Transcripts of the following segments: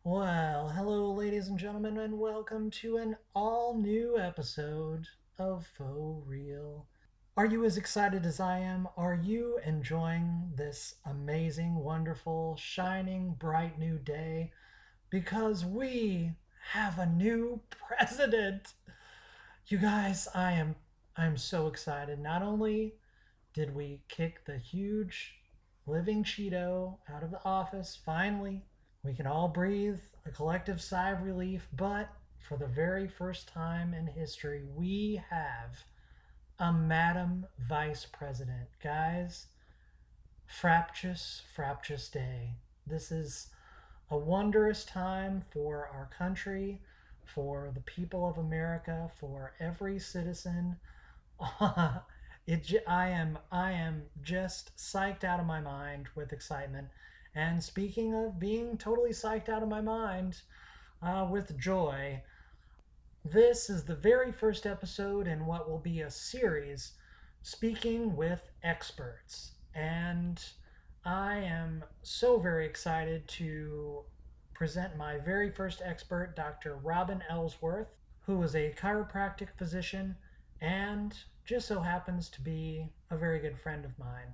Well, hello, ladies and gentlemen, and welcome to an all new episode of Faux Real. Are you as excited as I am? Are you enjoying this amazing, wonderful, shining, bright new day? Because we have a new president. You guys, I'm so excited. Not only did we kick the huge living Cheeto out of the office finally, we can all breathe a collective sigh of relief, but for the very first time in history, we have a Madam Vice President. Guys, fraptious day. This is a wondrous time for our country, for the people of America, for every citizen. I am just psyched out of my mind with excitement. And speaking of being totally psyched out of my mind with joy, this is the very first episode in what will be a series speaking with experts. And I am so very excited to present my very first expert, Dr. Robin Ellsworth, who is a chiropractic physician and just so happens to be a very good friend of mine.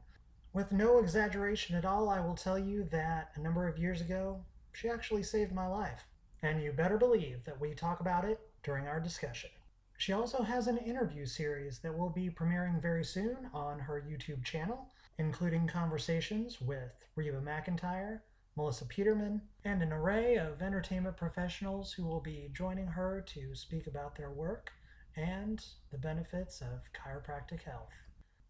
With no exaggeration at all, I will tell you that a number of years ago, she actually saved my life. And you better believe that we talk about it during our discussion. She also has an interview series that will be premiering very soon on her YouTube channel, including conversations with Reba McEntire, Melissa Peterman, and an array of entertainment professionals who will be joining her to speak about their work and the benefits of chiropractic health.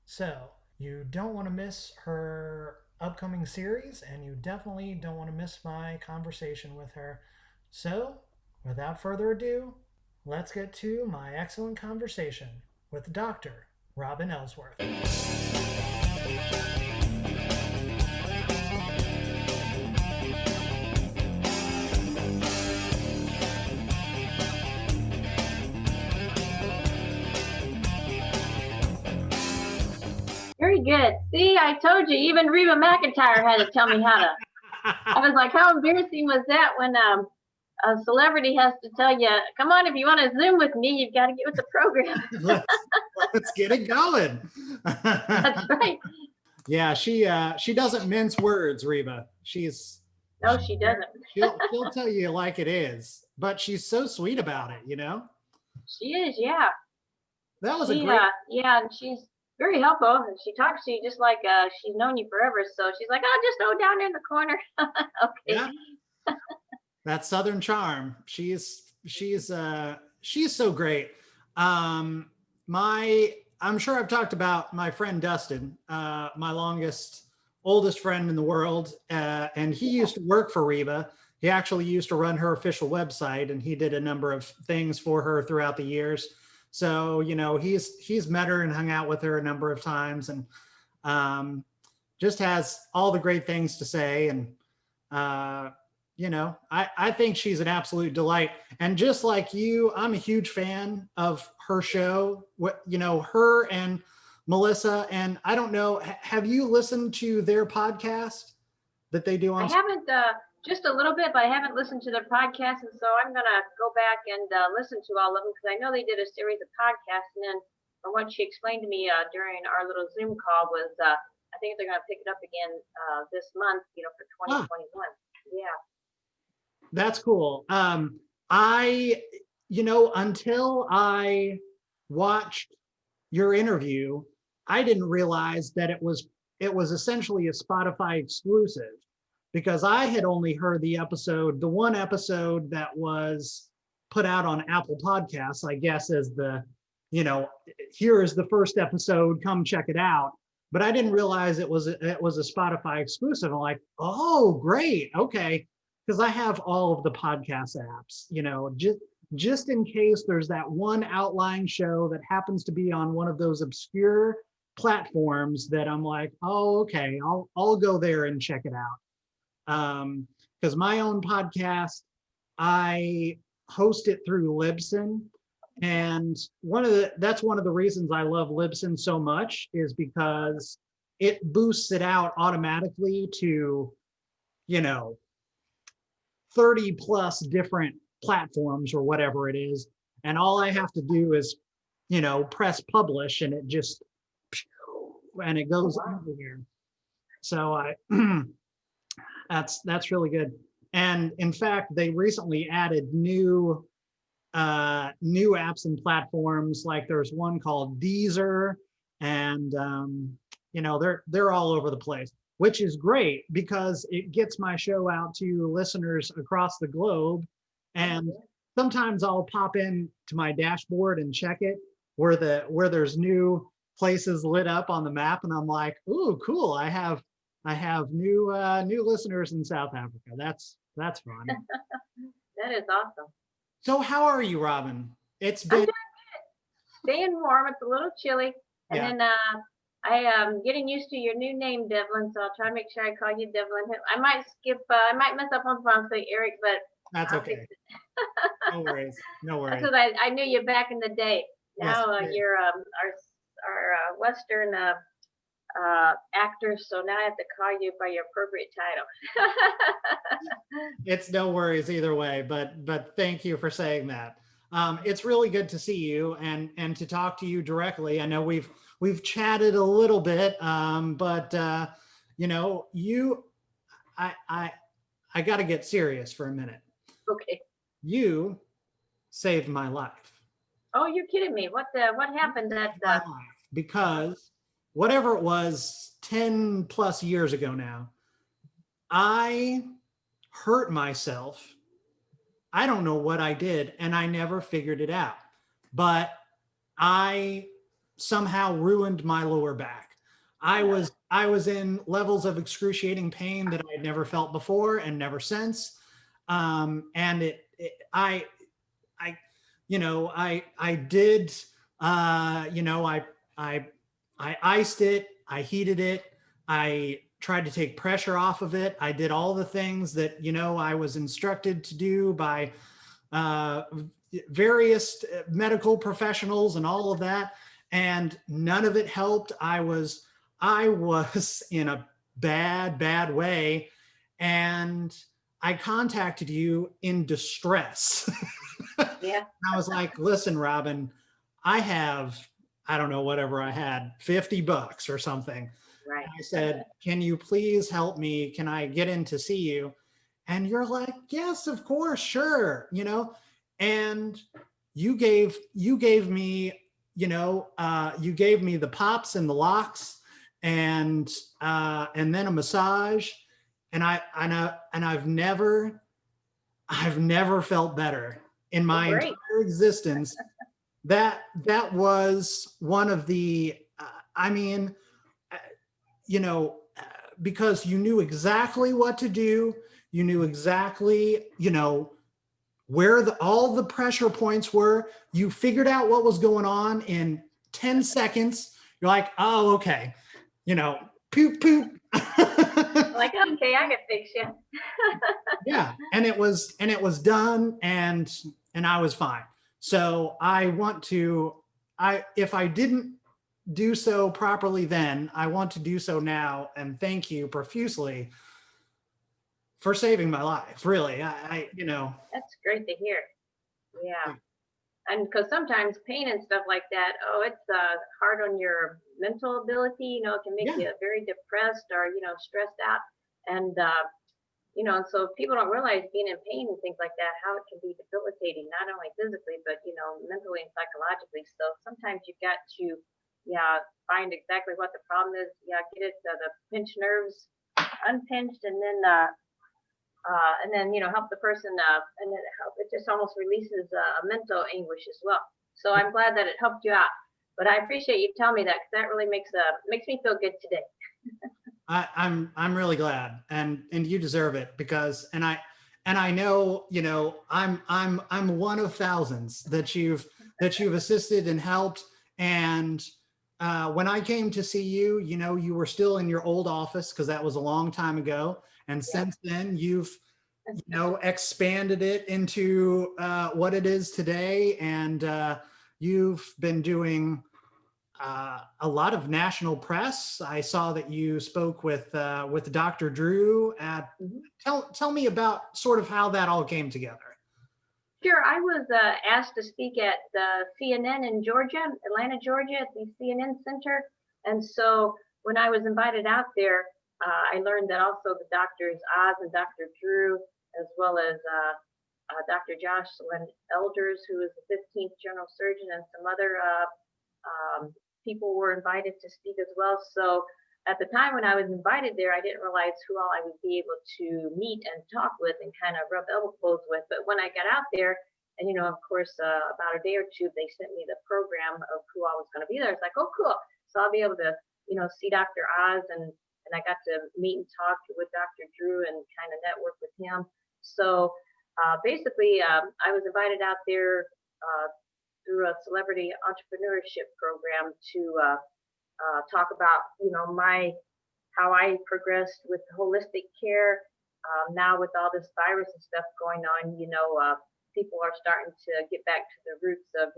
So, you don't want to miss her upcoming series, and you definitely don't want to miss my conversation with her. So, without further ado, let's get to my excellent conversation with Dr. Robin Ellsworth. Very good. See, I told you, even Reba McEntire had to tell me how to. I was like, how embarrassing was that when a celebrity has to tell you, come on, if you want to Zoom with me, you've got to get with the program. let's get it going. That's right. Yeah, she doesn't mince words, Reba. No, she doesn't. She'll tell you like it is, but she's so sweet about it, you know? She is, yeah. That was a great. Yeah, and she's very helpful. And she talks to you just like she's known you forever. So she's like, oh, just go down in the corner. Okay. Yeah. That Southern charm. She's so great. I'm sure I've talked about my friend Dustin, my oldest friend in the world, and he used to work for Reba. He actually used to run her official website, and he did a number of things for her throughout the years. So, you know, he's met her and hung out with her a number of times, and just has all the great things to say. And you know, I think she's an absolute delight. And just like you, I'm a huge fan of her show. You know, her and Melissa. And I don't know, have you listened to their podcast that they do on? I haven't, just a little bit, but I haven't listened to their podcast. And so I'm going to go back and listen to all of them because I know they did a series of podcasts. And then from what she explained to me during our little Zoom call was, I think they're going to pick it up again this month, you know, for 2021. Yeah. That's cool. Until I watched your interview, I didn't realize that it was essentially a Spotify exclusive, because I had only heard the one episode that was put out on Apple Podcasts, I guess, as here is the first episode, come check it out. But I didn't realize it was a Spotify exclusive. I'm like, oh, great, okay. Because I have all of the podcast apps, you know, just in case there's that one outlying show that happens to be on one of those obscure platforms that I'm like, oh, okay, I'll go there and check it out. Because my own podcast, I host it through Libsyn, and that's one of the reasons I love Libsyn so much, is because it boosts it out automatically to, you know, 30 plus different platforms or whatever it is. And all I have to do is, press publish and it just, and it goes everywhere. So that's really good. And in fact, they recently added new apps and platforms. Like there's one called Deezer, and they're all over the place, which is great because it gets my show out to listeners across the globe. And sometimes I'll pop in to my dashboard and check it where there's new places lit up on the map, and I'm like, ooh, cool! I have new listeners in South Africa. That's fun. That is awesome. So how are you, Robin? It's I'm been doing good. Staying warm. It's a little chilly. And yeah. then I am getting used to your new name, Devlin. So I'll try to make sure I call you Devlin. I might skip. I might mess up on the phone, say Eric, but That's okay. No worries. No worries. That's what I knew you back in the day. Now yes, you're our Western actor, so now I have to call you by your appropriate title. It's no worries either way, but thank you for saying that. It's really good to see you and to talk to you directly. I know we've chatted a little bit, but I got to get serious for a minute. Okay. You saved my life. Oh, you're kidding me. What happened that because whatever it was 10 plus years ago now, I hurt myself. I don't know what I did, and I never figured it out, but I somehow ruined my lower back. I was in levels of excruciating pain that I had never felt before and never since. And I did, I iced it, I heated it, I tried to take pressure off of it. I did all the things that, I was instructed to do by various medical professionals and all of that. And none of it helped. I was in a bad way. And I contacted you in distress. Yeah. I was like, listen, Robin, I don't know, whatever I had, $50 or something. Right. I said, can you please help me? Can I get in to see you? And you're like, yes, of course, sure. And you gave me, you gave me the pops and the locks and then a massage. And I've never felt better in my entire existence. That was one of the, because you knew exactly what to do. You knew exactly, where all the pressure points were. You figured out what was going on in 10 seconds. You're like, oh, okay. Poop, poop. Like, okay, I can fix you. Yeah. And it was done, and I was fine. So if I didn't do so properly then, I want to do so now, and thank you profusely for saving my life. Really, That's great to hear. Yeah. And because sometimes pain and stuff like that, it's hard on your mental ability. It can make you very depressed or stressed out, and so people don't realize being in pain and things like that, how it can be debilitating, not only physically but mentally and psychologically. So sometimes you've got to find exactly what the problem is. Get it the pinched nerves unpinched, and then help the person, and then it just almost releases mental anguish as well. So I'm glad that it helped you out. But I appreciate you telling me that, because that really makes me feel good today. I'm really glad, and you deserve it, because I know I'm one of thousands that you've assisted and helped. And when I came to see you, you were still in your old office, because that was a long time ago. And since then, you've expanded it into what it is today, and you've been doing a lot of national press. I saw that you spoke with Dr. Drew at. Mhm. Tell me about sort of how that all came together. Sure, I was asked to speak at CNN in Georgia, Atlanta, Georgia, at the CNN Center. And so when I was invited out there, I learned that also the doctors Oz and Dr. Drew, as well as Dr. Jocelyn Elders, who is the 15th general surgeon, and some other people were invited to speak as well. So at the time when I was invited there, I didn't realize who all I would be able to meet and talk with and kind of rub elbows with. But when I got out there, and of course, about a day or two, they sent me the program of who I was going to be there. It's like, oh, cool. So I'll be able to, see Dr. Oz, and I got to meet and talk with Dr. Drew and kind of network with him. So basically, I was invited out there through a celebrity entrepreneurship program to talk about my how I progressed with holistic care. Now with all this virus and stuff going on, people are starting to get back to the roots of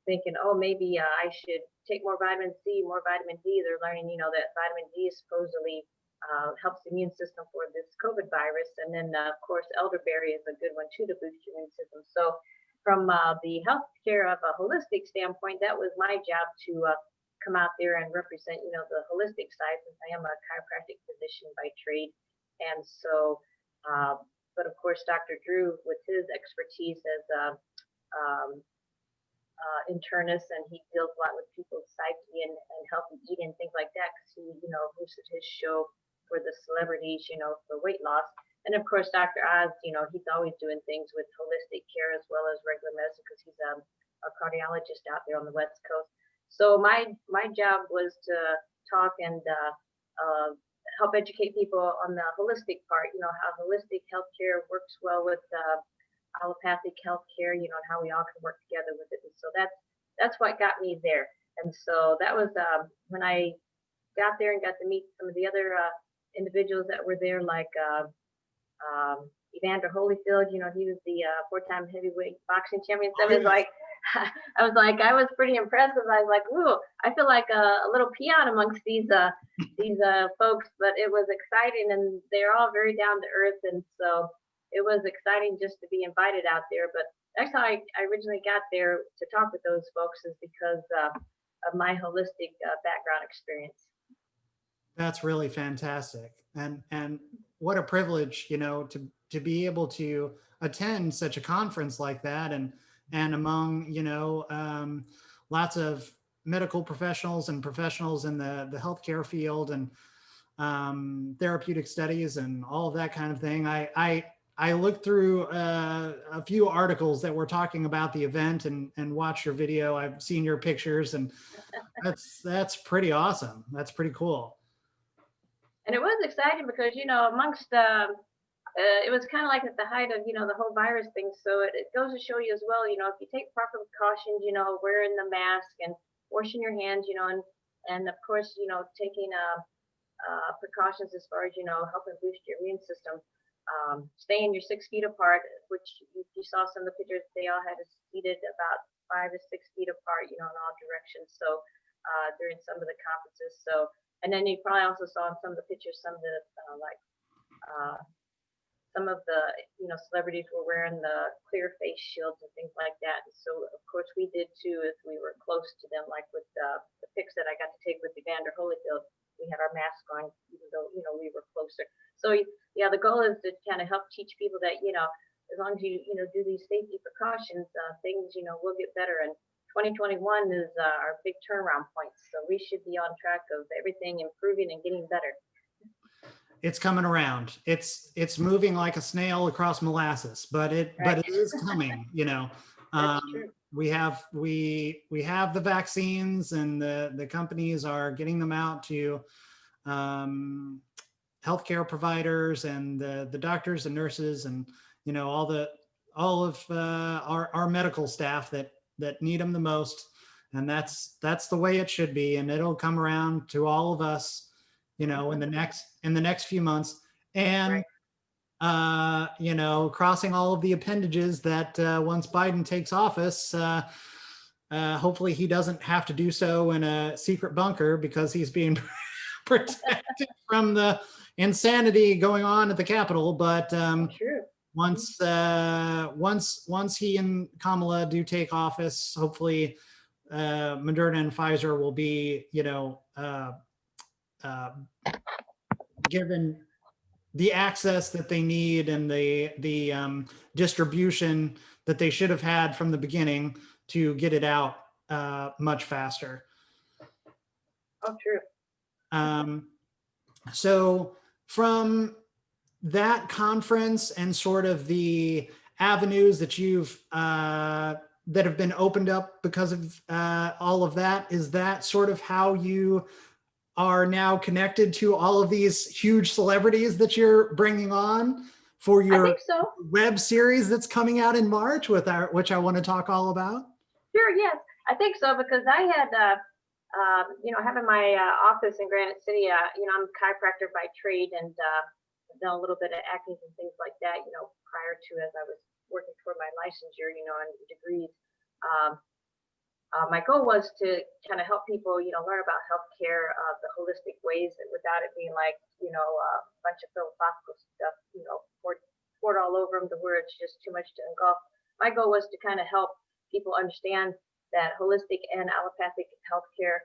thinking, oh, maybe I should take more vitamin C, more vitamin D. They're learning that vitamin D supposedly helps the immune system for this COVID virus, and then of course elderberry is a good one too to boost your immune system. So from the healthcare of a holistic standpoint, that was my job to come out there and represent, the holistic side, since I am a chiropractic physician by trade. And so, but of course, Dr. Drew, with his expertise as a internist, and he deals a lot with people's psyche and healthy eating, things like that, because he, hosted his show for the celebrities, for weight loss. And of course, Dr. Oz, he's always doing things with holistic care as well as regular medicine, because he's a cardiologist out there on the West Coast. So my job was to talk and help educate people on the holistic part, how holistic healthcare works well with allopathic healthcare, and how we all can work together with it. And so that's what got me there. And so that was when I got there and got to meet some of the other individuals that were there, like Evander Holyfield. He was the 4-time heavyweight boxing champion. So it was like, I was pretty impressed. I was like, ooh, I feel like a little peon amongst these folks, but it was exciting, and they're all very down to earth. And so it was exciting just to be invited out there. But that's how I originally got there to talk with those folks, is because of my holistic background experience. That's really fantastic, and what a privilege, to be able to attend such a conference like that, and among lots of medical professionals and professionals in the healthcare field, and therapeutic studies and all of that kind of thing. I looked through a few articles that were talking about the event, and watched your video. I've seen your pictures, and that's pretty awesome. That's pretty cool. And it was exciting because, amongst it was kind of like at the height of, the whole virus thing. So it goes to show you as well, if you take proper precautions, wearing the mask and washing your hands, and of course, taking precautions as far as, helping boost your immune system. Staying your 6 feet apart, which you saw some of the pictures, they all had us seated about 5 to 6 feet apart, in all directions. So during some of the conferences. So, and then you probably also saw in some of the pictures, some of the some of the celebrities were wearing the clear face shields and things like that. And so of course we did too, if we were close to them, like with the pics that I got to take with Evander Holyfield. We had our mask on, even though we were closer. So yeah, the goal is to kind of help teach people that as long as you do these safety precautions, things will get better. And 2021 is our big turnaround point. So we should be on track of everything improving and getting better. It's coming around. It's moving like a snail across molasses, but it is coming. That's true. We have the vaccines, and the companies are getting them out to healthcare providers and the doctors and nurses, and all of our medical staff that need them the most. And that's the way it should be, and it'll come around to all of us in the next few months. And right. crossing all of the appendages that once Biden takes office, Hopefully he doesn't have to do so in a secret bunker because he's being protected from the insanity going on at the Capitol. But True. once he and Kamala do take office, hopefully Moderna and Pfizer will be, given the access that they need and the distribution that they should have had from the beginning to get it out much faster. Oh, true. So from that conference and sort of the avenues that you've that have been opened up because of all of that, is that sort of how you are now connected to all of these huge celebrities that you're bringing on for I your think so. web series that's coming out in March which I want to talk all about? Sure, yes. I think so, because I had, having my office in Granite City, I'm a chiropractor by trade, and I've done a little bit of acting and things like that, prior to, as I was working toward my licensure, and degrees. My goal was to kind of help people, learn about healthcare, the holistic ways, without it being like, a bunch of philosophical stuff, poured all over them, the where it's just too much to engulf. My goal was to kind of help people understand that holistic and allopathic healthcare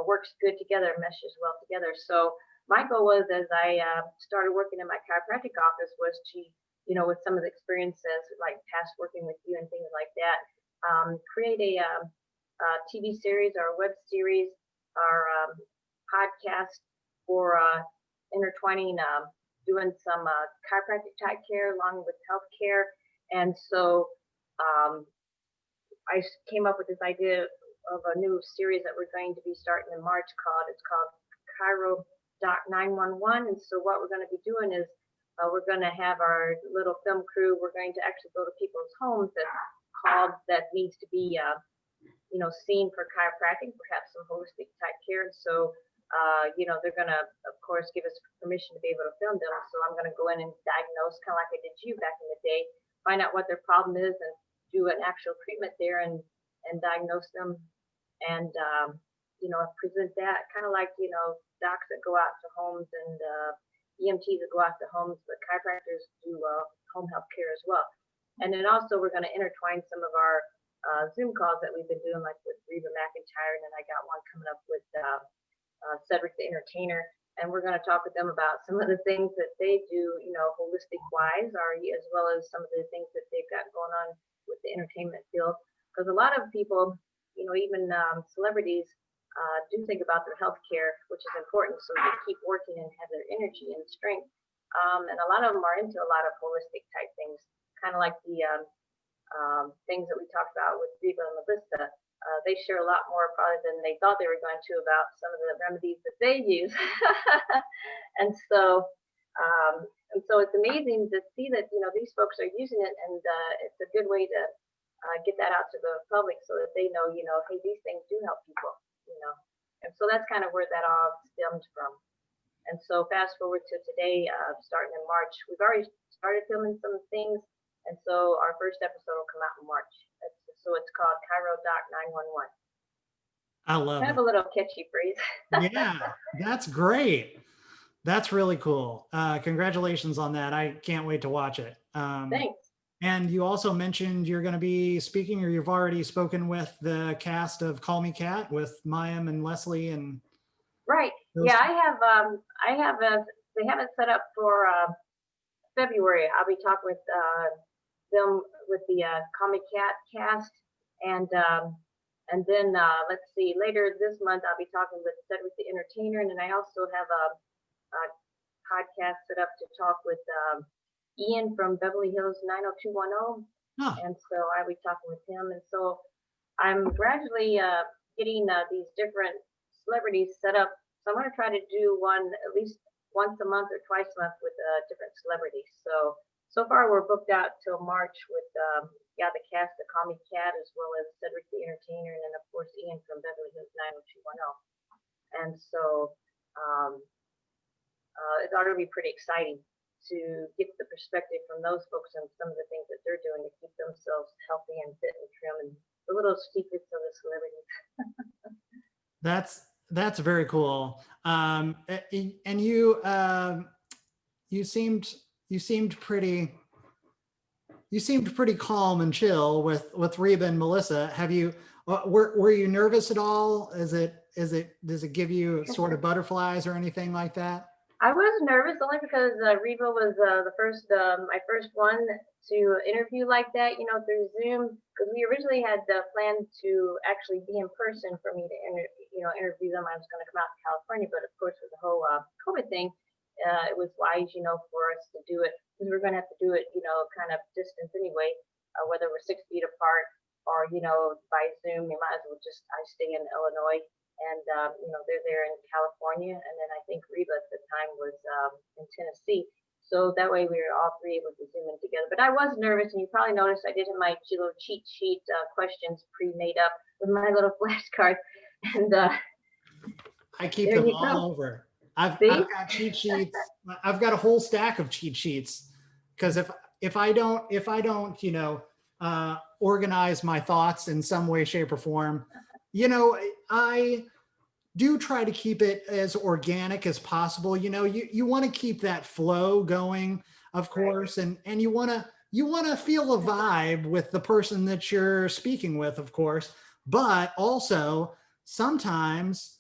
works good together, meshes well together. So my goal was, as I started working in my chiropractic office, was to, with some of the experiences, like past working with you and things like that, create a TV series or a web series or podcast for intertwining, doing some chiropractic type care along with healthcare. And so I came up with this idea of a new series that we're going to be starting in March it's called Chiro Doc 911. And so what we're going to be doing is we're going to have our little film crew. We're going to actually go to people's homes that needs to be seen for chiropractic, perhaps some holistic type care. And so they're going to, of course, give us permission to be able to film them. So I'm going to go in and diagnose, kind of like I did you back in the day, find out what their problem is and do an actual treatment there and diagnose them and, present that kind of like, docs that go out to homes and EMTs that go out to homes, but chiropractors do home health care as well. And then also we're going to intertwine some of our Zoom calls that we've been doing, like with Reba McEntire, and then I got one coming up with Cedric the Entertainer, and we're going to talk with them about some of the things that they do, holistic wise, as well as some of the things that they've got going on with the entertainment field. Because a lot of people, even celebrities, do think about their health care, which is important, so they keep working and have their energy and strength. And a lot of them are into a lot of holistic type things, kind of like the things that we talked about with Reba and Melissa. They share a lot more probably than they thought they were going to about some of the remedies that they use. and so it's amazing to see that these folks are using it, and it's a good way to get that out to the public so that they know, hey, these things do help people, and so that's kind of where that all stemmed from. And so fast forward to today, starting in March, we've already started filming some things. And so our first episode will come out in March. So it's called Chiro Doc 911. I love kind it. of a little catchy phrase. Yeah, that's great. That's really cool. Congratulations on that. I can't wait to watch it. Thanks. And you also mentioned you're going to be speaking, or you've already spoken with the cast of Call Me Kat with Mayim and Leslie and. Right. Yeah, I have they have it set up for February. I'll be talking with them with the Call Me Kat cast, and then let's see, later this month I'll be talking with Cedric the Entertainer, and then I also have a podcast set up to talk with Ian from Beverly Hills 90210. Huh. And so I'll be talking with him. And so I'm gradually getting these different celebrities set up. So I'm going to try to do one at least once a month or twice a month with different celebrities. So far we're booked out till March with the cast of Call Me Kat, as well as Cedric the Entertainer, and then of course Ian from Beverly Hills 90210. And so it ought to be pretty exciting. to get the perspective from those folks on some of the things that they're doing to keep themselves healthy and fit and trim, and the little secrets of the celebrities. That's very cool. And you seemed pretty calm and chill with Reba and Melissa. Have you were you nervous at all? Does it give you sort of butterflies or anything like that? I was nervous only because Reba was the first, my first one to interview like that, through Zoom. Because we originally had planned to actually be in person for me to interview them. I was going to come out to California, but of course with the whole COVID thing, it was wise, for us to do it because we're going to have to do it, kind of distance anyway, whether we're 6 feet apart or by Zoom. You might as well just I stay in Illinois. And, they're there in California. And then I think Reba at the time was in Tennessee. So that way we were all three able to Zoom in together. But I was nervous, and you probably noticed I did have my little cheat sheet questions pre-made up with my little flashcards. And I keep them all over. I've got cheat sheets. I've got a whole stack of cheat sheets because if I don't, organize my thoughts in some way, shape, or form, I do try to keep it as organic as possible. You want to keep that flow going, of course, and you want to feel a vibe with the person that you're speaking with, of course, but also sometimes,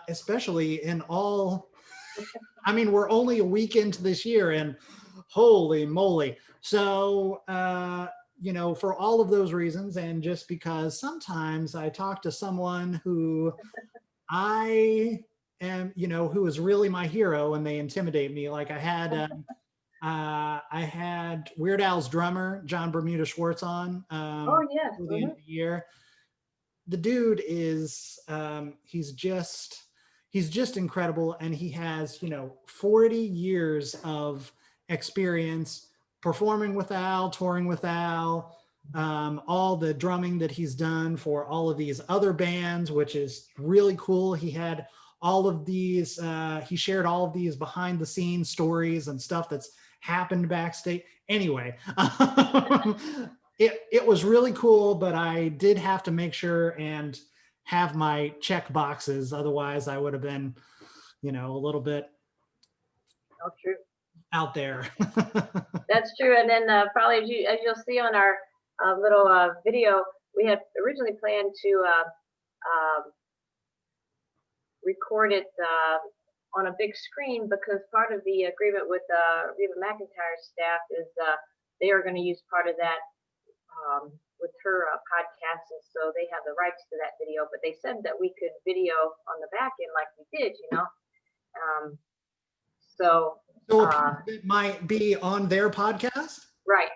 especially in all, we're only a week into this year and holy moly. So, for all of those reasons, and just because sometimes I talk to someone who I am, who is really my hero and they intimidate me. Like I had Weird Al's drummer, John Bermuda Schwartz on oh yeah, for the end of the year. The dude is, he's just incredible. And he has, 40 years of experience performing with Al, touring with Al, all the drumming that he's done for all of these other bands, which is really cool. He had all of these, he shared all of these behind the scenes stories and stuff that's happened backstage. Anyway, it was really cool, but I did have to make sure and have my check boxes. Otherwise I would have been, a little bit true. Out there. That's true. And then probably as you'll see on our little video, we had originally planned to record it on a big screen because part of the agreement with Reba McEntire's staff is they are going to use part of that with her podcast, and so they have the rights to that video. But they said that we could video on the back end like we did, So it might be on their podcast? Right.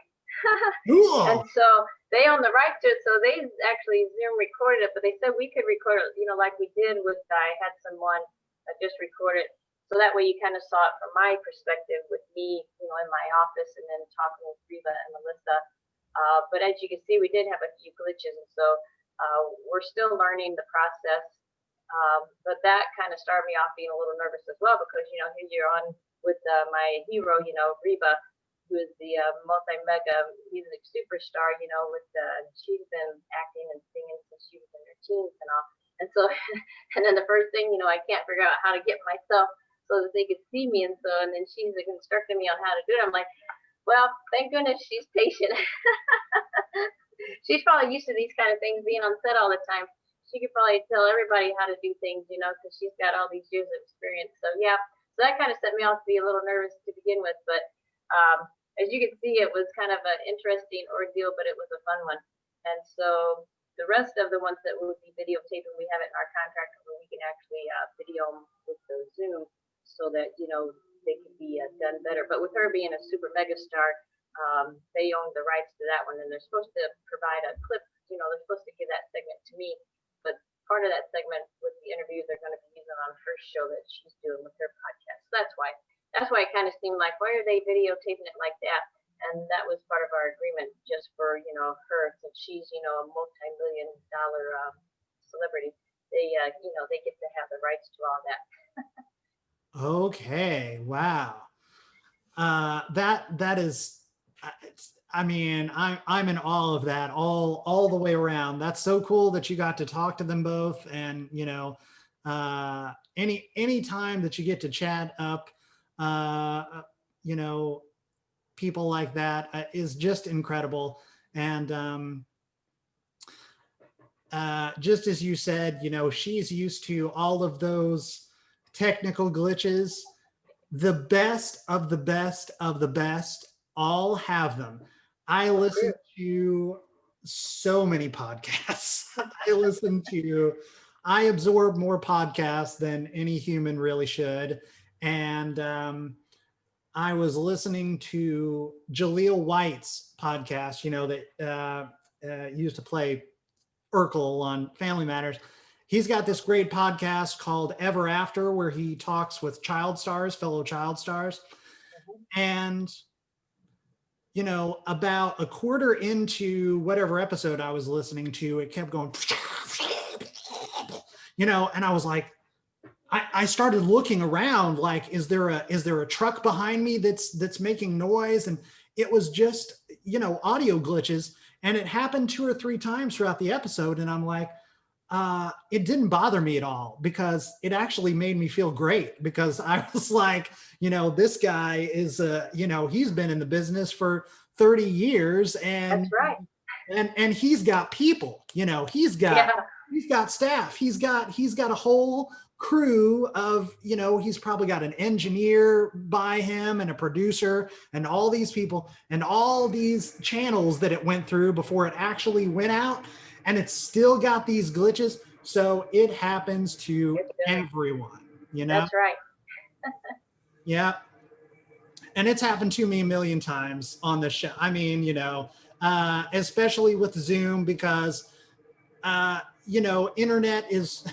Cool. And so they own the rights to it. So they actually Zoom recorded it, but they said we could record it, like we did with, I had someone that just recorded. So that way you kind of saw it from my perspective with me, in my office and then talking with Reba and Melissa. But as you can see, we did have a few glitches. And so we're still learning the process. But that kind of started me off being a little nervous as well because, here you're on with my hero, Reba, who is the multi-mega music superstar, she's been acting and singing since she was in her teens and all. And so, and then the first thing, I can't figure out how to get myself so that they could see me. And then she's instructing me on how to do it. I'm like, well, thank goodness she's patient. She's probably used to these kind of things being on set all the time. She could probably tell everybody how to do things, because she's got all these years of experience. So yeah, so that kind of set me off to be a little nervous to begin with. But as you can see, it was kind of an interesting ordeal, but it was a fun one. And so the rest of the ones that we'll be videotaping, we have it in our contract where we can actually video them with the Zoom so that, they can be done better. But with her being a super mega star, they own the rights to that one. And they're supposed to provide a clip, they're supposed to give that segment to me. But part of that segment with the interview, they're going to be using on her show that she's doing with her podcast. So that's why it kind of seemed like, why are they videotaping it like that? And that was part of our agreement just for, her, since she's, a multi-million-dollar celebrity. They, they get to have the rights to all that. Okay. Wow. That is, I mean, I'm in awe of that all the way around. That's so cool that you got to talk to them both, and any time that you get to chat up, you know, people like that is just incredible. And just as you said, she's used to all of those technical glitches. The best of the best of the best all have them. I listen to so many podcasts. I absorb more podcasts than any human really should. And I was listening to Jaleel White's podcast, that used to play Urkel on Family Matters. He's got this great podcast called Ever After, where he talks with fellow child stars. And, about a quarter into whatever episode I was listening to, it kept going, and I was like, I started looking around, like, is there a truck behind me that's making noise? And it was just, audio glitches. And it happened 2 or 3 times throughout the episode. And I'm like, it didn't bother me at all, because it actually made me feel great, because I was like, this guy is, he's been in the business for 30 years, and That's right. and he's got people, he's got staff, he's got a whole crew of, he's probably got an engineer by him and a producer and all these people and all these channels that it went through before it actually went out, and it's still got these glitches. So it happens to everyone, That's right. Yeah. And it's happened to me a million times on the show. I mean, especially with Zoom, because internet is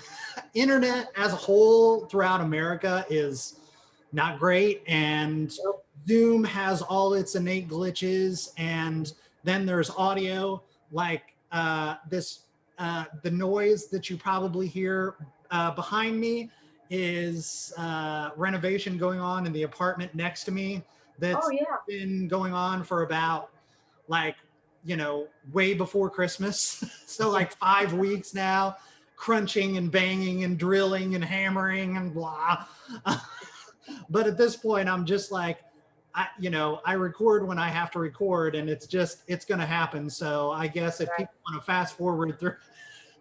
internet as a whole throughout America is not great, and Zoom has all its innate glitches. And then there's audio, like the noise that you probably hear behind me is renovation going on in the apartment next to me that's been going on for about, like, way before Christmas. So like 5 weeks now, crunching and banging and drilling and hammering and blah. But at this point, I'm just like, I record when I have to record, and it's going to happen. So I guess if people want to fast forward through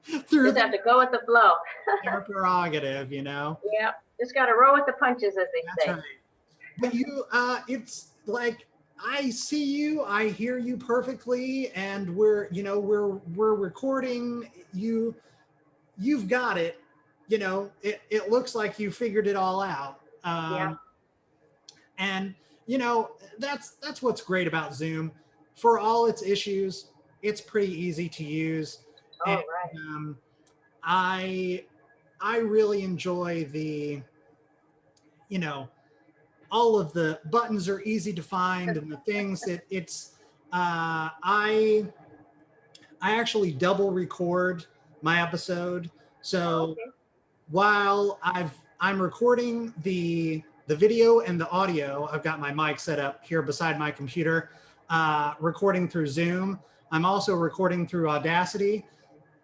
just have to go with the flow. their prerogative, Yeah, just got to roll with the punches, as they say. Right. But it's like, I see you, I hear you perfectly, and we're recording. You've got it. It looks like you figured it all out. And that's what's great about Zoom. For all its issues, it's pretty easy to use. Oh, And, I really enjoy the, all of the buttons are easy to find, and the things I actually double record my episode. So while I'm recording the video and the audio, I've got my mic set up here beside my computer, recording through Zoom. I'm also recording through Audacity,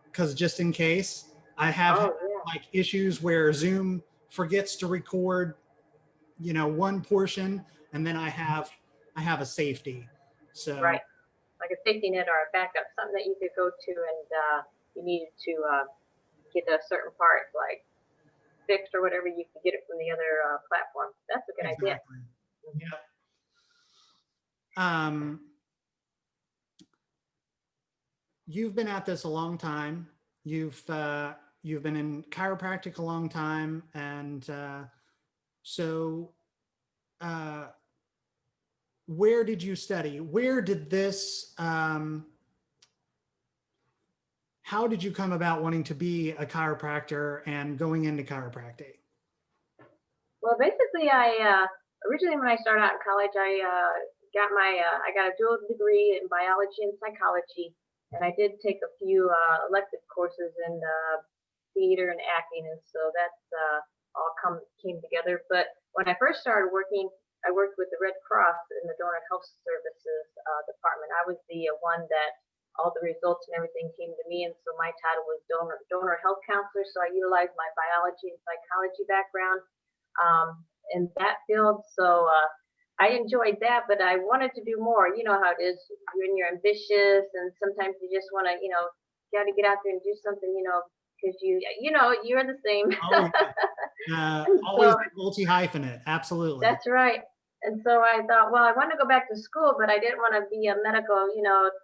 because just in case I have like issues where Zoom forgets to record, one portion, and then I have a safety. So right, like a safety net or a backup, something that you could go to, and you needed to get a certain part like fixed or whatever, you could get it from the other platform. That's a good idea. Yeah. You've been at this a long time. You've been in chiropractic a long time, and so where did you study? Where did this? How did you come about wanting to be a chiropractor and going into chiropractic? Well, basically, I originally, when I started out in college, I got a dual degree in biology and psychology, and I did take a few elective courses in theater and acting, and so that's all came together. But when I first started working, I worked with the Red Cross in the Donor Health Services department. I was the one that all the results and everything came to me, and so my title was donor health counselor. So I utilized my biology and psychology background in that field. So I enjoyed that, but I wanted to do more. You know how it is when you're ambitious, and sometimes you just want to, got to get out there and do something, because you're the same. Oh, yeah. Always So multi-hyphenate. Absolutely. that's right. And so I thought, well, I want to go back to school, but I didn't want to be a medical,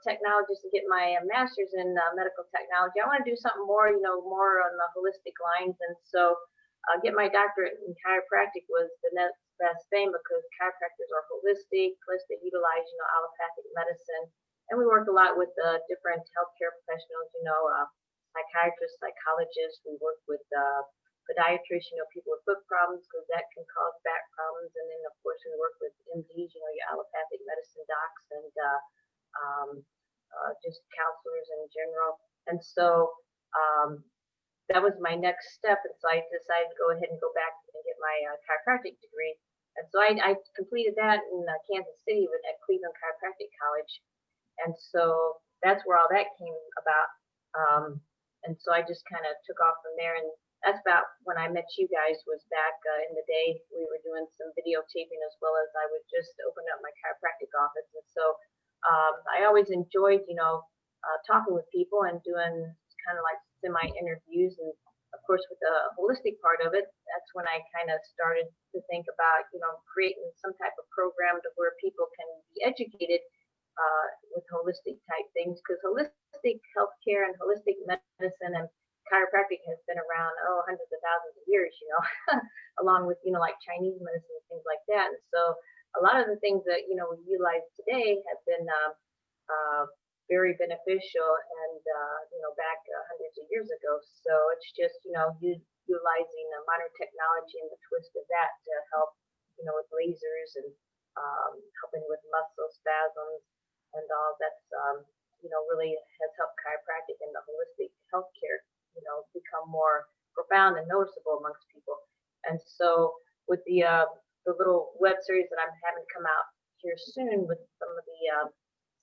technologist and get my master's in medical technology. I want to do something more, more on the holistic lines. And so get my doctorate in chiropractic was the next best thing, because chiropractors are holistic, plus they utilize, allopathic medicine. And we work a lot with different healthcare professionals, psychiatrists, psychologists. We work with podiatrists, people with foot problems, because that can cause back problems. And then, of course, we work with MDs, your allopathic medicine docs, and just counselors in general. And so that was my next step. And so I decided to go ahead and go back and get my chiropractic degree. And so I completed that in Kansas City at Cleveland Chiropractic College. And so that's where all that came about. And so I just kind of took off from there. And that's about when I met you guys, was back in the day. We were doing some videotaping, as well as I would just open up my chiropractic office. And so I always enjoyed, talking with people and doing kind of like semi-interviews. And of course, with the holistic part of it, that's when I kind of started to think about, creating some type of program to where people can be educated with holistic type things, because holistic healthcare and holistic medicine and chiropractic has been around hundreds of thousands of years, along with like Chinese medicine and things like that. And so a lot of the things that we utilize today have been very beneficial, and back hundreds of years ago. So it's just utilizing modern technology and the twist of that to help with lasers and helping with muscle spasms and all. That's really has helped chiropractic and the holistic healthcare become more profound and noticeable amongst people. And so with the little web series that I'm having come out here soon with some of the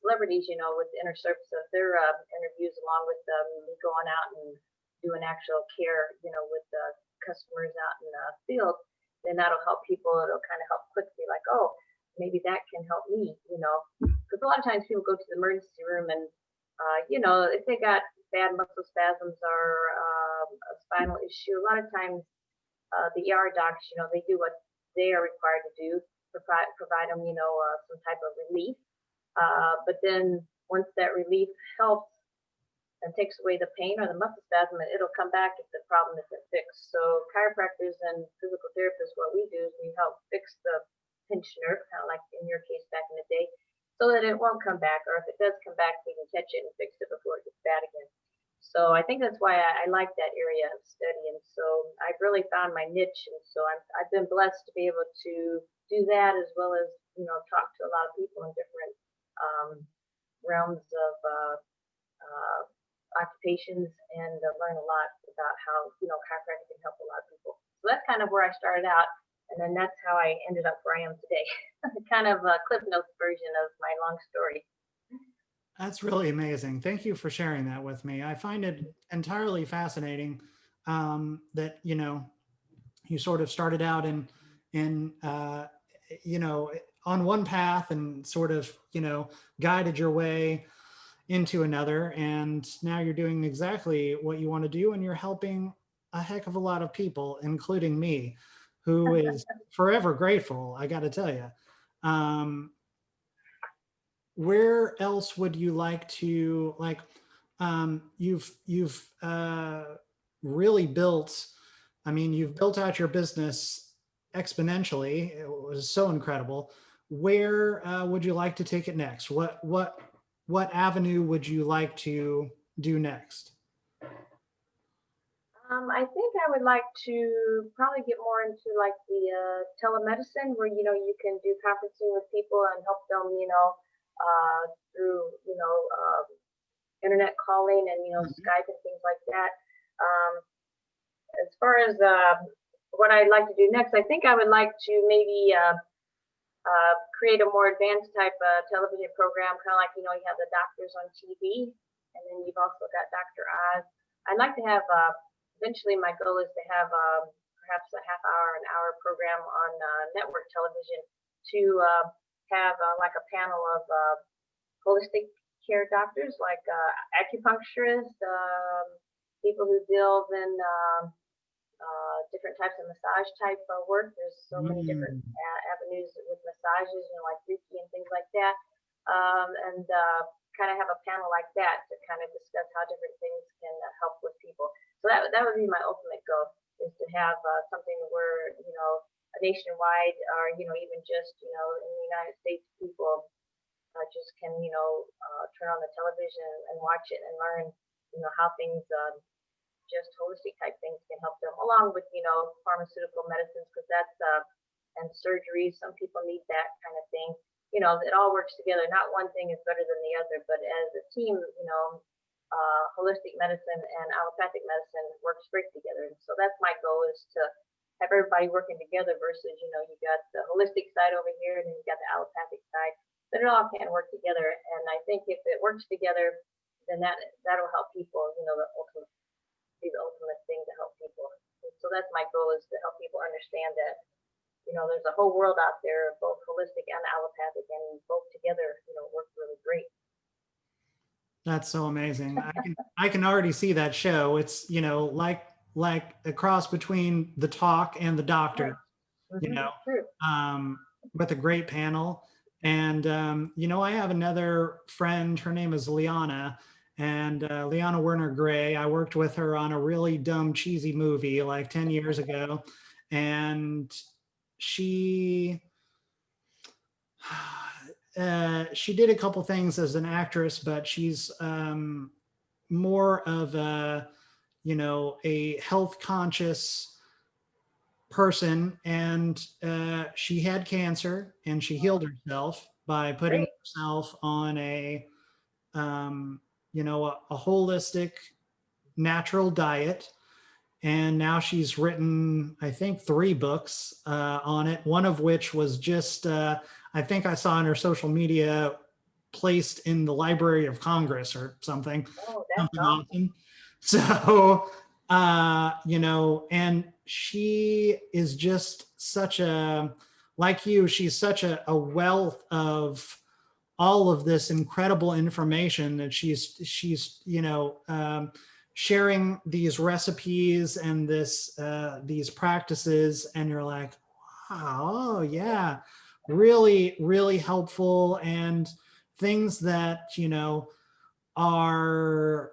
celebrities, with the inner surface of their interviews, along with me going out and doing actual care, with the customers out in the field, then that'll help people. It'll kind of help quickly, like, oh, maybe that can help me, because a lot of times people go to the emergency room and, if they got bad muscle spasms or a spinal issue, a lot of times the ER docs, they do what they are required to do, provide them, some type of relief. But then once that relief helps and takes away the pain or the muscle spasm, it'll come back if the problem isn't fixed. So chiropractors and physical therapists, what we do is we help fix the pinched nerve, kind of like in your case back in the day, so that it won't come back, or if it does come back, we can catch it and fix it before it gets bad again. So I think that's why I like that area of study. And so I've really found my niche. And so I've been blessed to be able to do that, as well as, talk to a lot of people in different realms of occupations, and learn a lot about how, chiropractic can help a lot of people. So that's kind of where I started out. And then that's how I ended up where I am today. Kind of a Cliff Notes version of my long story. That's really amazing. Thank you for sharing that with me. I find it entirely fascinating that, you sort of started out in on one path and sort of, guided your way into another. And now you're doing exactly what you want to do. And you're helping a heck of a lot of people, including me, who is forever grateful, I got to tell you. Where else would you like to, you've really built, you've built out your business exponentially. It was so incredible. Where would you like to take it next? What avenue would you like to do next? I think I would like to probably get more into like the telemedicine, where you can do conferencing with people and help them, through internet calling and Skype and things like that. As far as what I'd like to do next, I think I would like to maybe create a more advanced type television program, kind of like, you have the doctors on TV, and then you've also got Dr. Oz. I'd like to have, eventually my goal is to have perhaps a half hour, an hour program on network television to have like a panel of holistic care doctors, like acupuncturists, people who deal in different types of massage type work. There's so many different avenues with massages, like Reiki and things like that. And kind of have a panel like that to kind of discuss how different things can help with people. So that would be my ultimate goal, is to have something where, a nationwide, or, even just, in the United States, people just can, turn on the television and watch it and learn, how things just holistic type things can help them, along with, pharmaceutical medicines, because that's, and surgeries. Some people need that kind of thing. It all works together. Not one thing is better than the other, but as a team, holistic medicine and allopathic medicine works great together. And so that's my goal, is to have everybody working together versus, you got the holistic side over here and then you got the allopathic side, but it all can work together. And I think if it works together, then that'll help people, be the ultimate thing to help people. So that's my goal, is to help people understand that, there's a whole world out there, both holistic and allopathic, and both together, work really great. That's so amazing. I can already see that show. It's, like a cross between The Talk and The Doctor, with a great panel. And, I have another friend, her name is Liana, and Liana Werner Gray. I worked with her on a really dumb, cheesy movie like 10 years ago. And she did a couple things as an actress, but she's more of a health conscious person, and she had cancer and she healed herself by putting herself on a holistic natural diet. And now she's written, I think, 3 books on it, one of which was just, I think I saw on her social media, placed in the Library of Congress or something. Oh, that's something awesome. So, and she is just such like you, she's such a wealth of all of this incredible information that she's sharing these recipes and these practices, and you're like, wow, oh yeah, really, really helpful, and things that are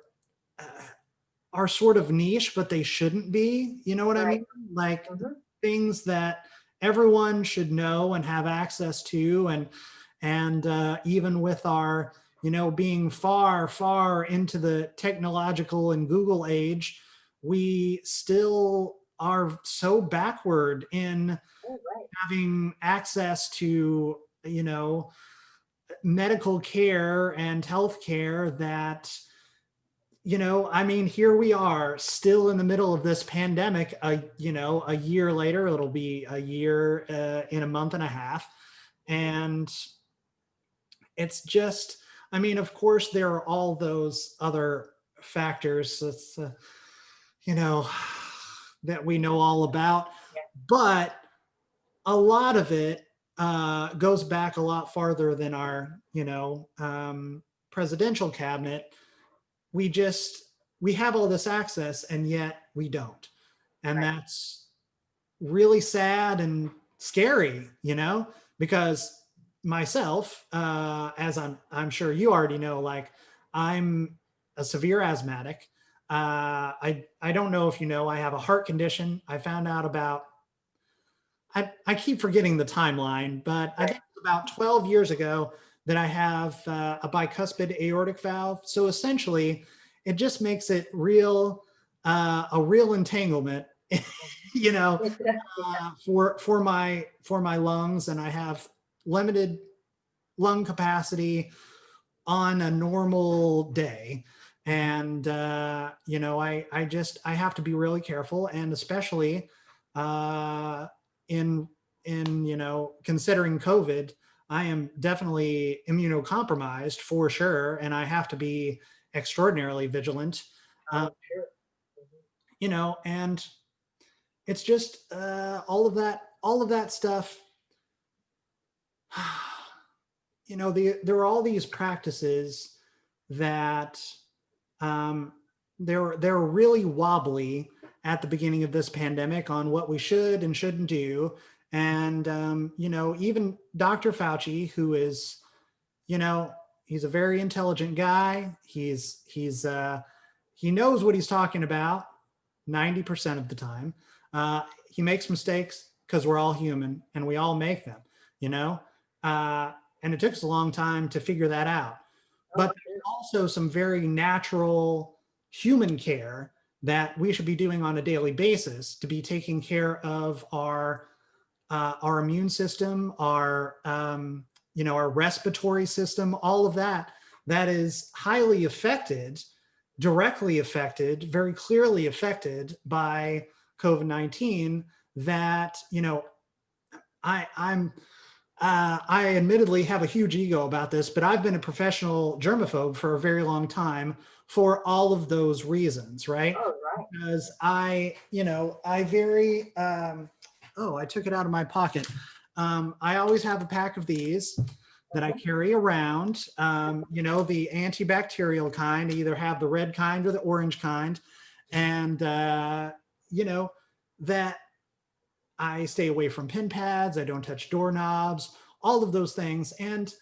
sort of niche, but they shouldn't be. You know what I mean? Like things that everyone should know and have access to, and even with our being far, far into the technological and Google age, we still are so backward in having access to, medical care and health care that, here we are still in the middle of this pandemic, a year later. It'll be a year in a month and a half. And it's just, of course, there are all those other factors that's, that we know all about, but a lot of it goes back a lot farther than our, presidential cabinet. We have all this access, and yet we don't. And that's really sad and scary, because myself, as I'm sure you already know, like I'm a severe asthmatic. I don't know if I have a heart condition. I found out about, I keep forgetting the timeline, but I think it's about 12 years ago that I have a bicuspid aortic valve. So essentially, it just makes it a real entanglement, for my lungs, and I have limited lung capacity on a normal day. And, I have to be really careful, and especially in considering COVID, I am definitely immunocompromised for sure, and I have to be extraordinarily vigilant. Oh, Uh, sure. and it's just all of that stuff. There are all these practices that um, they're really wobbly at the beginning of this pandemic on what we should and shouldn't do. And even Dr. Fauci, who is, he's a very intelligent guy. He knows what he's talking about 90% of the time. He makes mistakes because we're all human and we all make them, you know. And it took us a long time to figure that out. Oh, But there's also some very natural human care that we should be doing on a daily basis to be taking care of our immune system, our respiratory system, all of that is highly affected, directly affected, very clearly affected by COVID-19. That I admittedly have a huge ego about this, but I've been a professional germaphobe for a very long time for all of those reasons, right? oh, right. Because I took it out of my pocket. I always have a pack of these that I carry around, the antibacterial kind. I either have the red kind or the orange kind. And, that I stay away from pin pads. I don't touch doorknobs, all of those things. And,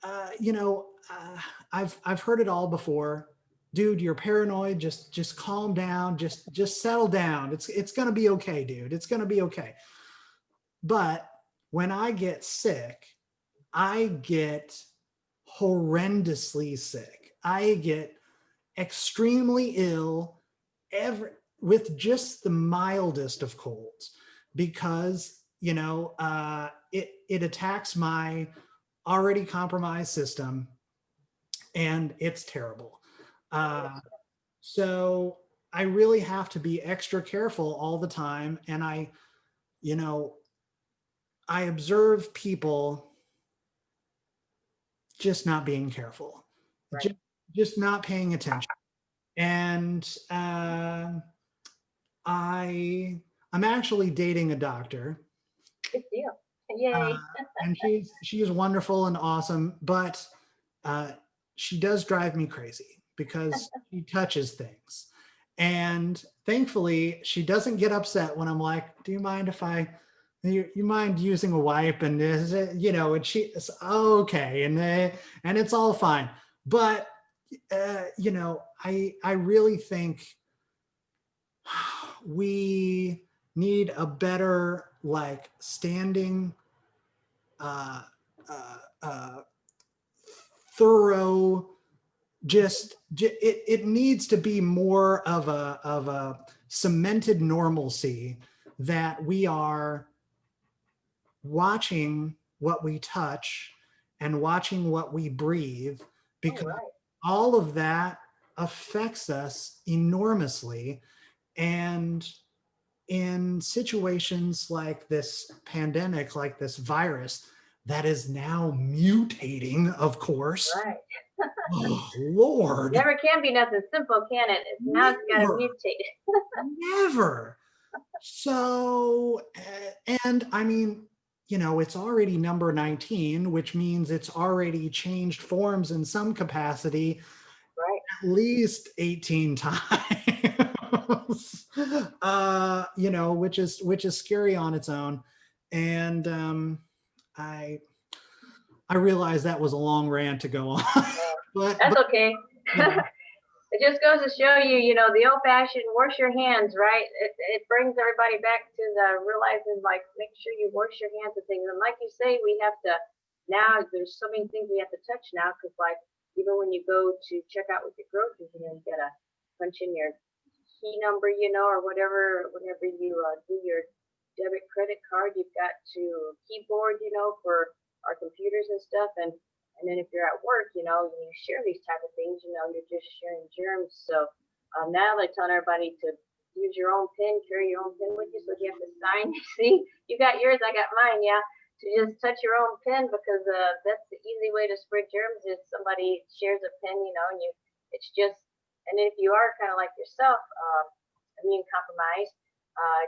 I've heard it all before. Dude, you're paranoid. Just calm down. Just settle down. It's going to be okay, dude. It's going to be okay. But when I get sick, I get horrendously sick. I get extremely ill with just the mildest of colds because it attacks my already compromised system, and it's terrible. So I really have to be extra careful all the time, and I observe people just not being careful, Right. just not paying attention. And I'm actually dating a doctor, Good deal. Yay. and she's wonderful and awesome, but she does drive me crazy because she touches things. And thankfully, she doesn't get upset when I'm like, "Do you mind if you mind using a wipe?" And and she's okay, and it's all fine. But I really think we need a better standing, uh, thorough. It needs to be more of a cemented normalcy that we are watching what we touch and watching what we breathe, because Right. all of that affects us enormously. And in situations like this pandemic, like this virus that is now mutating, of course. Right. Oh, Lord. Never can be nothing simple, can it? Now it's got to Never. mutate. Never. So, and I mean, it's already number 19, which means it's already changed forms in some capacity Right. at least 18 times. Which is scary on its own. And I realize that was a long rant to go on. but That's okay. yeah. It just goes to show you, the old-fashioned wash your hands, right? It brings everybody back to the realizing, make sure you wash your hands and things. And like you say, we have to now. There's so many things we have to touch now because, even when you go to check out with your groceries, you gotta punch in your key number, or whatever. Whenever you do your debit credit card, you've got to keyboard, for our computers and stuff. And then if you're at work, you share these type of things, you're just sharing germs. So now they're telling everybody to use your own pen, carry your own pen with you. So if you have to sign, see, you got yours, I got mine, yeah. To just touch your own pen, because that's the easy way to spread germs. If somebody shares a pen, and it's just, and if you are kind of like yourself, immune compromised,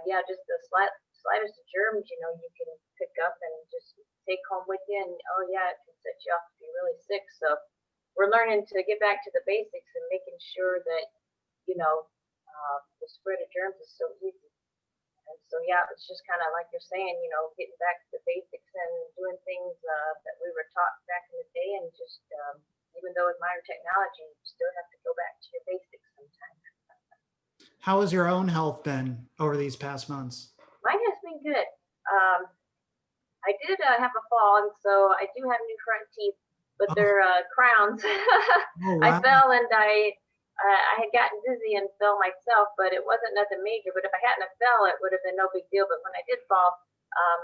yeah, just the slightest of germs, you can pick up and just take home with you, and oh yeah, it can set you off to be really sick. So we're learning to get back to the basics and making sure that the spread of germs is so easy. And so, yeah, it's just kind of like you're saying, getting back to the basics and doing things that we were taught back in the day. And just, even though with modern technology, you still have to go back to your basics sometimes. How has your own health been over these past months? Mine has been good. I did have a fall, and so I do have new front teeth, but they're crowns. Oh, wow. I fell, and I had gotten dizzy and fell myself, but it wasn't nothing major. But if I hadn't have fell, it would have been no big deal. But when I did fall,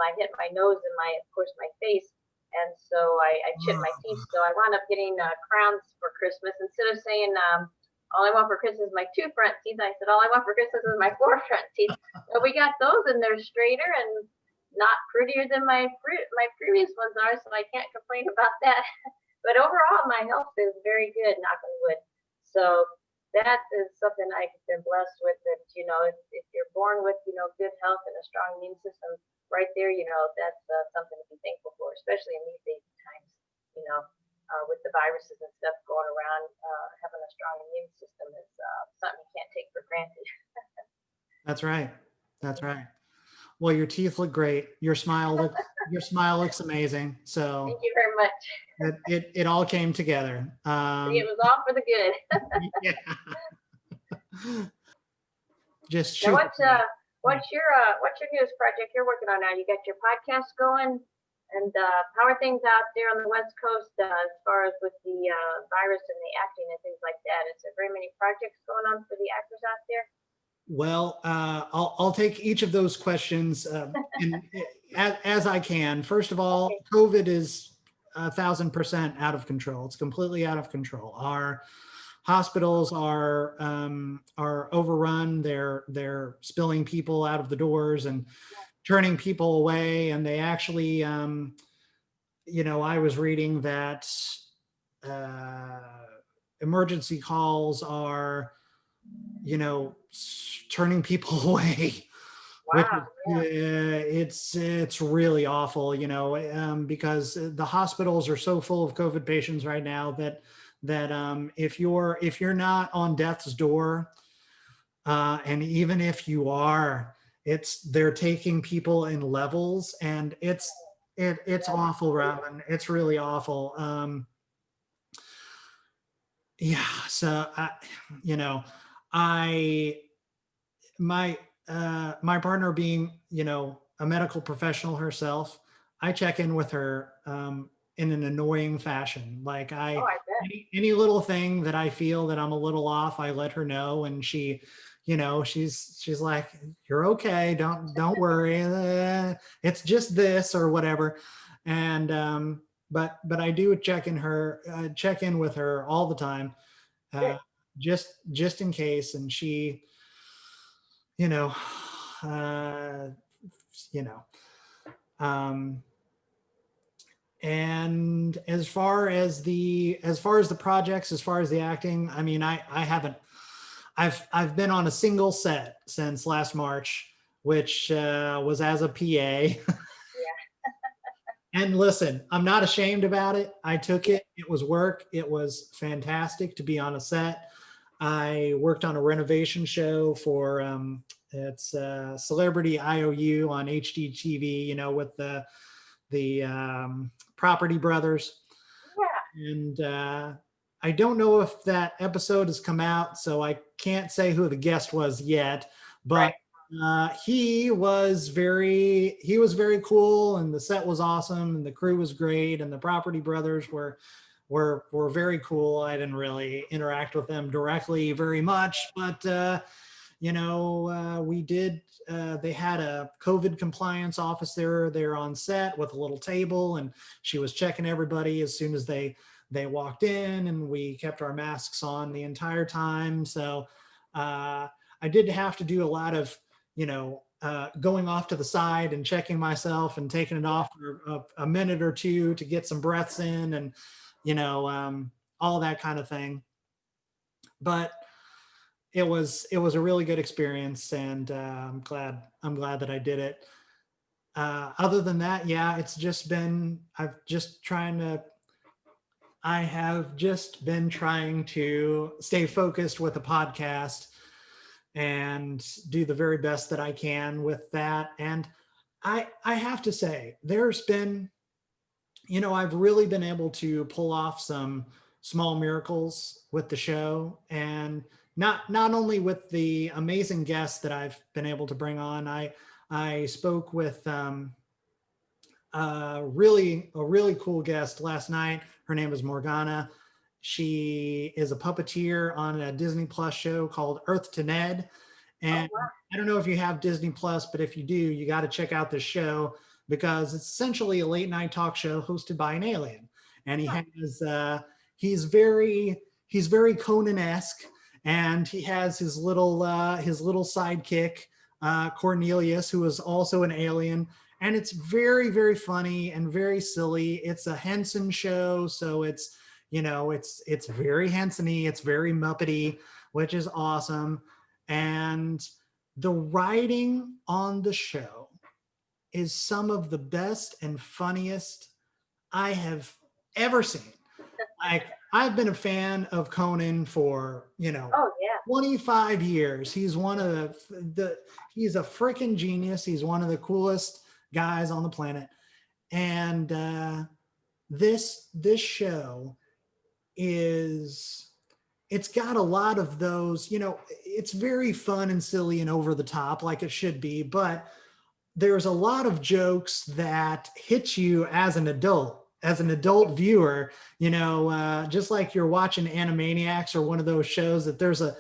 I hit my nose and of course, my face. And so I chipped my teeth. So I wound up getting crowns for Christmas. Instead of saying, all I want for Christmas is my 2 front teeth, I said, all I want for Christmas is my 4 front teeth. So we got those, and they're straighter and not prettier than my previous ones are. So I can't complain about that. But overall, my health is very good, knock on wood. So that is something I've been blessed with, that, if you're born with, good health and a strong immune system right there, that's something to be thankful for, especially in these days and times, with the viruses and stuff going around. Having a strong immune system is something you can't take for granted. That's right. That's right. Well, your teeth look great. Your smile looks amazing. So Thank you very much. it all came together. It was all for the good. Yeah. Just Now, shoot. what's your newest project you're working on now? You got your podcast going, and how are things out there on the West Coast as far as with the virus and the acting and things like that? Is there very many projects going on for the actors out there? Well, I'll take each of those questions as I can. First of all, Okay. COVID is 1,000% out of control. It's completely out of control. Our hospitals are overrun. They're spilling people out of the doors and turning people away. And they actually, I was reading that emergency calls are, turning people away. Wow. Yeah. It's really awful, because the hospitals are so full of COVID patients right now that if you're not on death's door, and even if you are, they're taking people in levels, and it's awful, Robin. It's really awful. Yeah. So my partner being, a medical professional herself, I check in with her in an annoying fashion. Like I bet. any little thing that I feel that I'm a little off, I let her know, and she, she's like, "You're okay. Don't worry. It's just this or whatever." And but I do check in with her all the time, just in case. And she, you know, uh, you know, um, and as far as the projects, as far as the acting, I mean, I haven't, I've been on a single set since last March, which was as a PA. Yeah. And listen, I'm not ashamed about it. I took it. It was work. It was fantastic to be on a set. I worked on a renovation show for it's Celebrity IOU on HGTV, with the Property Brothers. Yeah. And I don't know if that episode has come out, so I can't say who the guest was yet, but he was very cool, and the set was awesome, and the crew was great, and the Property Brothers were very cool. I didn't really interact with them directly very much, but we did. They had a COVID compliance officer there on set with a little table, and she was checking everybody as soon as they walked in, and we kept our masks on the entire time. So I I did have to do a lot of, going off to the side and checking myself and taking it off for a minute or two to get some breaths in, and, all that kind of thing. But it was a really good experience, and I'm glad that I did it. Other than that, yeah, I have just been trying to stay focused with the podcast and do the very best that I can with that. And I have to say, there's been, I've really been able to pull off some small miracles with the show, and not only with the amazing guests that I've been able to bring on. I spoke with a really cool guest last night. Her name is Morgana. She is a puppeteer on a Disney Plus show called Earth to Ned. And wow. I don't know if you have Disney Plus, but if you do, you got to check out this show, because it's essentially a late night talk show hosted by an alien. And he's very Conan-esque, and he has his little sidekick, Cornelius, who is also an alien. And it's very, very funny and very silly. It's a Henson show, so it's very Henson-y, it's very Muppety, which is awesome. And the writing on the show is some of the best and funniest I have ever seen. Like, I've been a fan of Conan for, Oh yeah. 25 years. He's one of he's a freaking genius. He's one of the coolest guys on the planet. And this show it's got a lot of those, it's very fun and silly and over the top, like it should be, but there's a lot of jokes that hit you as an adult viewer, just like you're watching Animaniacs or one of those shows, that there's a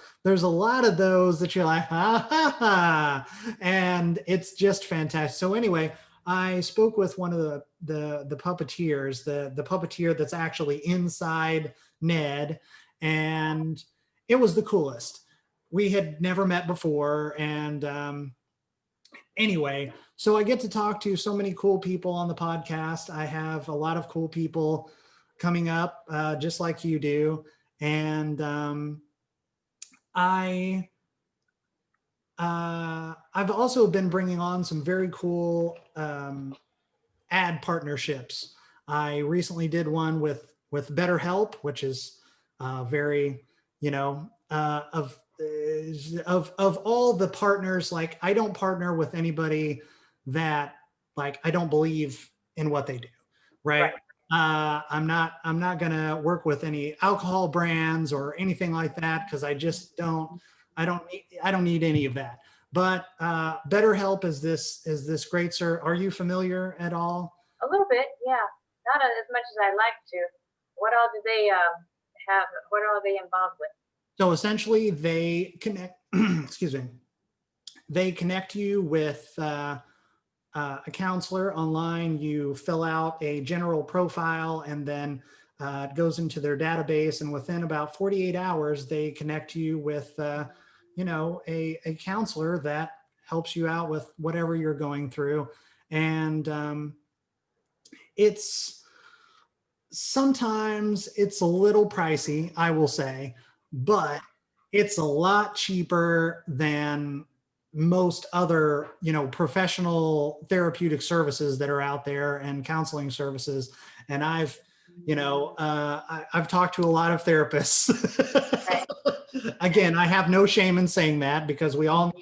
lot of those that you're like, ha ha ha, and it's just fantastic. So anyway, I spoke with one of the puppeteers, the puppeteer that's actually inside Ned, and it was the coolest. We had never met before, and anyway, so I get to talk to so many cool people on the podcast. I have a lot of cool people coming up, just like you do, and I've also been bringing on some very cool ad partnerships. I recently did one with BetterHelp, which is very, of all the partners, like, I don't partner with anybody that, like, I don't believe in what they do, right? I'm not gonna work with any alcohol brands or anything like that, because I just don't. I don't need any of that. But BetterHelp is this great, sir. Are you familiar at all? A little bit, yeah. Not as much as I'd like to. What all do they have? What all are they involved with? So essentially, they connect. Excuse me. They connect you with a counselor online. You fill out a general profile, and then it goes into their database. And within about 48 hours, they connect you with a counselor that helps you out with whatever you're going through. And sometimes it's a little pricey, I will say, but it's a lot cheaper than most other, professional therapeutic services that are out there, and counseling services. And I've talked to a lot of therapists. Again, I have no shame in saying that, because we all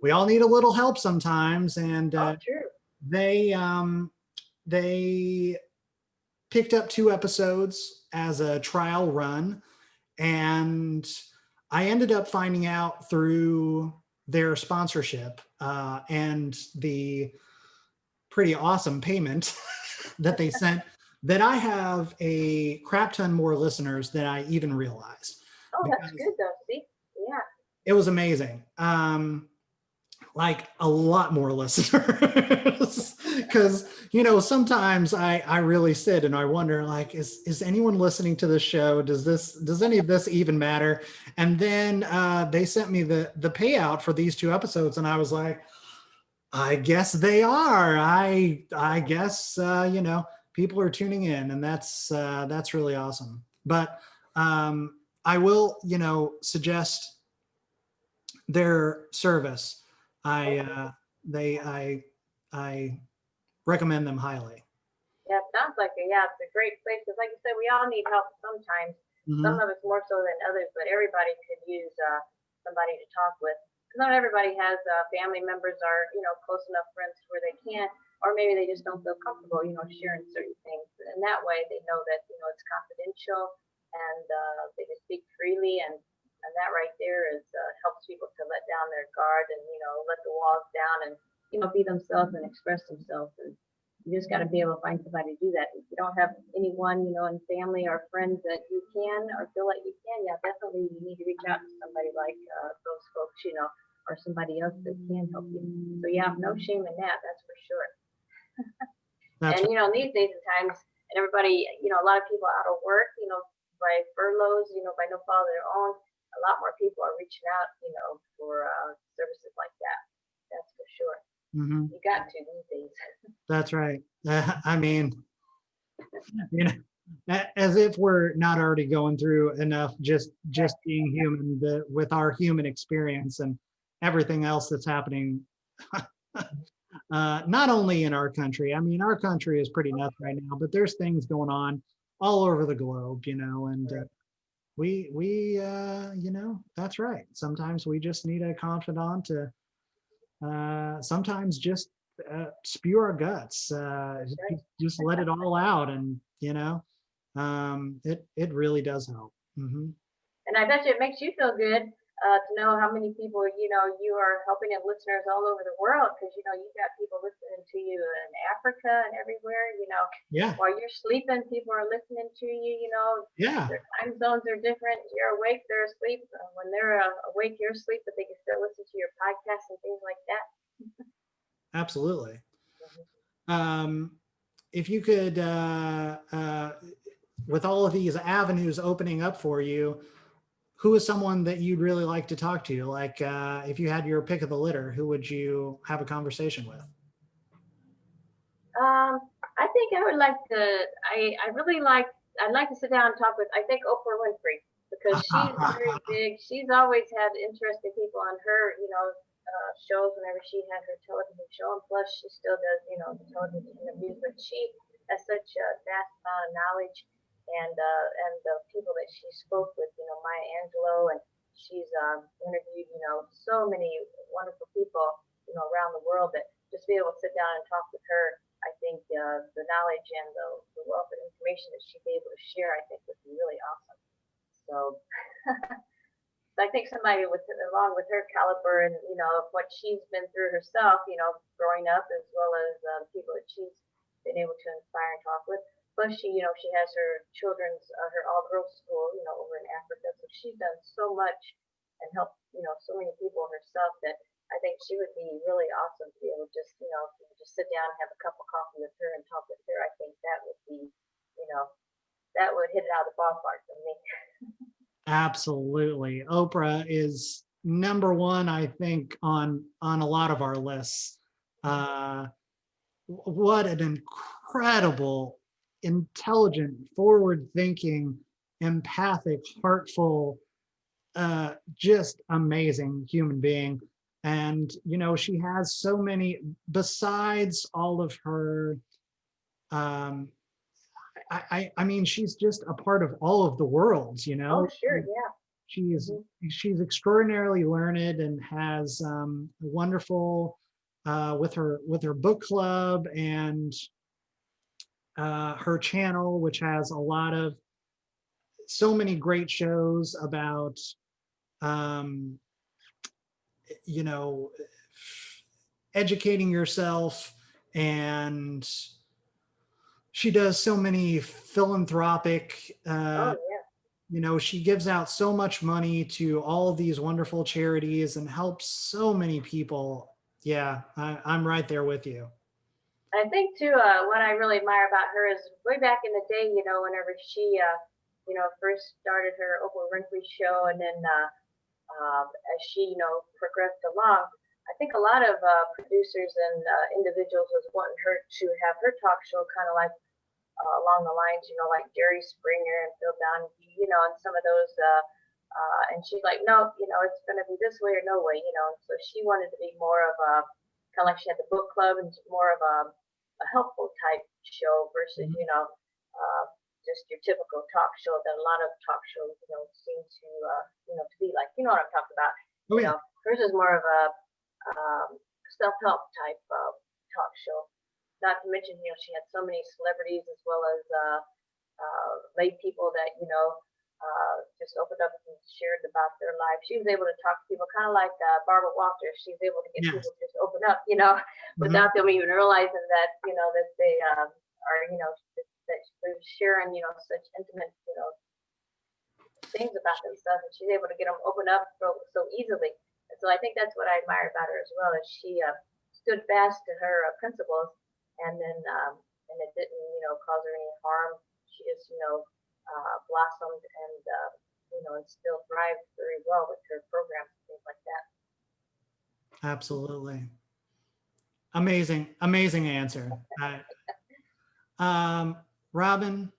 need a little help sometimes. And true. They picked up 2 episodes as a trial run, and I ended up finding out through their sponsorship and the pretty awesome payment that they sent, that I have a crap ton more listeners than I even realized. Oh, that's good though. See, yeah. It was amazing. like a lot more listeners. Because, sometimes I really sit and I wonder, like, is anyone listening to this show? Does any of this even matter? And then they sent me the payout for these 2 episodes, and I was like, I guess they are. I guess people are tuning in, and that's really awesome. But I will suggest their service. I recommend them highly. Yeah, it sounds like it's a great place because, like you said, we all need help sometimes. Some Mhm. of us more so than others, but everybody could use somebody to talk with. 'Cause not everybody has family members or close enough friends where they can, or maybe they just don't feel comfortable, sharing certain things. And that way, they know that it's confidential and they can speak freely. And that right there is helps people to let down their guard and let the walls down and be themselves and express themselves. And you just got to be able to find somebody to do that. If you don't have anyone, in family or friends that you can or feel like you can, yeah, definitely you need to reach out to somebody like those folks, or somebody else that can help you. So yeah, no shame in that. That's for sure. That's And these days and times, and everybody, a lot of people out of work, by furloughs, by no fault of their own. A lot more people are reaching out, for services like that. That's for sure. mhm. You got to these days. That's right. I mean, as if we're not already going through enough just being human, with our human experience and everything else that's happening. Not only in our country. I mean, our country is pretty nuts right now, but there's things going on all over the globe, and that's right. Sometimes we just need a confidant to sometimes just spew our guts, just let it all out, and it really does help. Mm-hmm. And I bet you it makes you feel good to know how many people you are helping and listeners all over the world because you've got people listening to you in Africa and everywhere. Yeah, While you're sleeping, people are listening to you. yeah, Their time zones are different. You're awake, they're asleep. When they're awake, you're asleep, but they can still listen to your podcast and things like that. absolutely. Mhm. If you could, with all of these avenues opening up for you, who is someone that you'd really like to talk to? Like, if you had your pick of the litter, who would you have a conversation with? I think I would like to. I really like. I'd like to sit down and talk with. I think Oprah Winfrey because she's very big. She's always had interesting people on her, shows whenever she had her television show, and plus she still does, the television interviews. But she has such a vast amount of knowledge, and the people that she spoke with, Maya Angelou, and she's interviewed, so many wonderful people, around the world that just be able to sit down and talk with her. I think the knowledge and the wealth of information that she'd be able to share, I think, would be really awesome. So I think somebody along with her caliber and what she's been through herself, growing up, as well as people that she's been able to inspire and talk with. Plus, she has her children's her all girls school, over in Africa. So she's done so much and helped so many people herself that I think she would be really awesome to be able to just sit down and have a cup of coffee with her and talk with her. I think that would be, that would hit it out of the ballpark for me. Absolutely. Oprah is number one, I think, on a lot of our lists. What an incredible, intelligent, forward-thinking, empathic, heartful, just amazing human being. And she has so many, besides all of her I mean, she's just a part of all of the worlds, Oh, sure, yeah. She's extraordinarily learned and has wonderful with her book club and her channel, which has a lot of so many great shows about um, you know educating yourself, and she does so many philanthropic Oh, yeah. she gives out so much money to all of these wonderful charities and helps so many people Yeah, I'm right there with you. I think too, what I really admire about her is way back in the day, whenever she, first started her Oprah Winfrey show, and then as she, progressed along, I think a lot of producers and individuals was wanting her to have her talk show kind of like along the lines, like Jerry Springer and Phil Donahue, and some of those. And she's like, no, it's going to be this way or no way, So she wanted to be more of a kind of like she had the book club and more of a helpful type show versus, just your typical talk show that a lot of talk shows, seem to, to be like, you know what I'm talking about. Oh, yeah. Hers is more of a self-help type talk show. Not to mention, she had so many celebrities as well as lay people that, just opened up and shared about their life. She was able to talk to people kind of like Barbara Walters. She's able to get Yes. people to just open up, without them even realizing that, that they are, that they're sharing, such intimate, things about themselves, and she's able to get them open up so easily. And so I think that's what I admire about her as well, is she stood fast to her principles, and then and it didn't, cause her any harm. She just, blossomed and and still thrived very well with her programs and things like that. Absolutely. Amazing answer. Robin,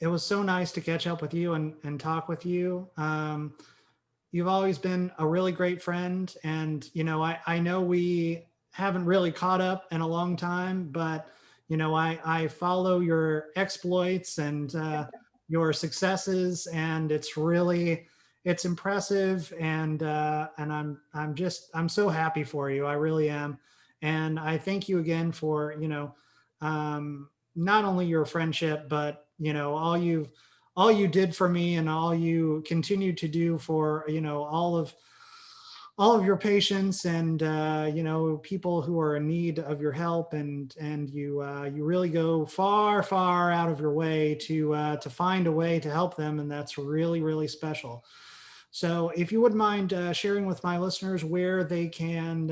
it was so nice to catch up with you and talk with you. You've always been a really great friend, and I know we haven't really caught up in a long time, but I follow your exploits and your successes, and it's impressive, and I'm so happy for you. I really am. And I thank you again for not only your friendship, but all you did for me, and all you continue to do for all of your patients, and people who are in need of your help, and you really go far out of your way to find a way to help them, and that's really special. So if you wouldn't mind sharing with my listeners where they can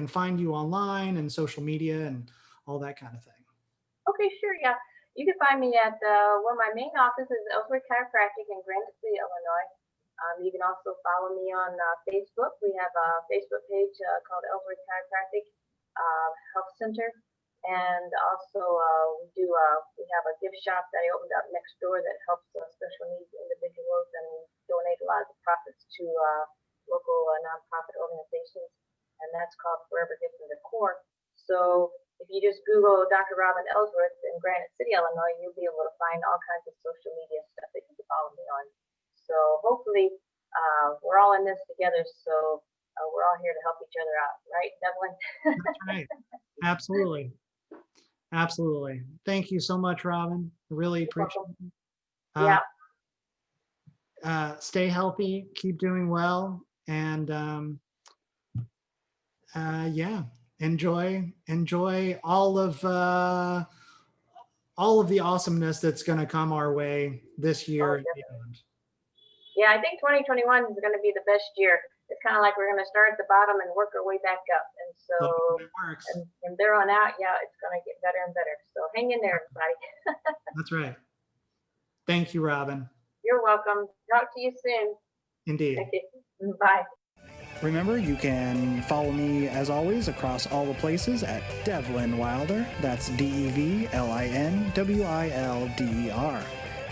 find you online and social media and all that kind of thing. Okay, sure, yeah. You can find me at my main office is Ellsworth Chiropractic in Granite City, Illinois. You can also follow me on Facebook. We have a Facebook page called Ellsworth Chiropractic Health Center, and also we have a gift shop that I opened up next door that helps special needs individuals, and we donate a lot of the profits to local nonprofit organizations, and that's called Forever Gifts and Decor. So if you just Google Dr. Robin Ellsworth in Granite City, Illinois, you'll be able to find all kinds of social media stuff that you can follow me on. So hopefully we're all in this together. So we're all here to help each other out, right, Devlin? That's right. Absolutely. Thank you so much, Robin. Really appreciate it. Stay healthy, keep doing well, and enjoy all of the awesomeness that's going to come our way this year and beyond. Yeah, I think 2021 is going to be the best year. It's kind of like we're going to start at the bottom and work our way back up. And so from there on out, it's going to get better and better. So hang in there, everybody. That's right. Thank you, Robin. You're welcome. Talk to you soon. Indeed. Okay. Bye. Remember, you can follow me, as always, across all the places at Devlin Wilder. That's DEVLINWILDER.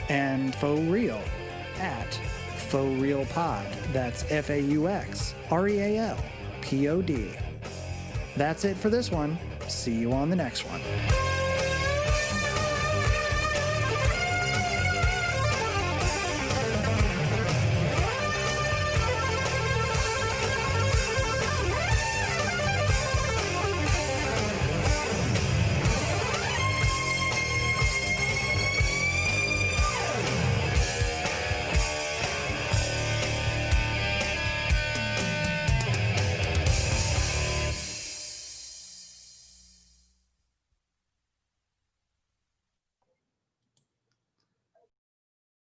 And Faux Real at Faux Real Pod. That's FAUXREALPOD. That's it for this one. See you on the next one.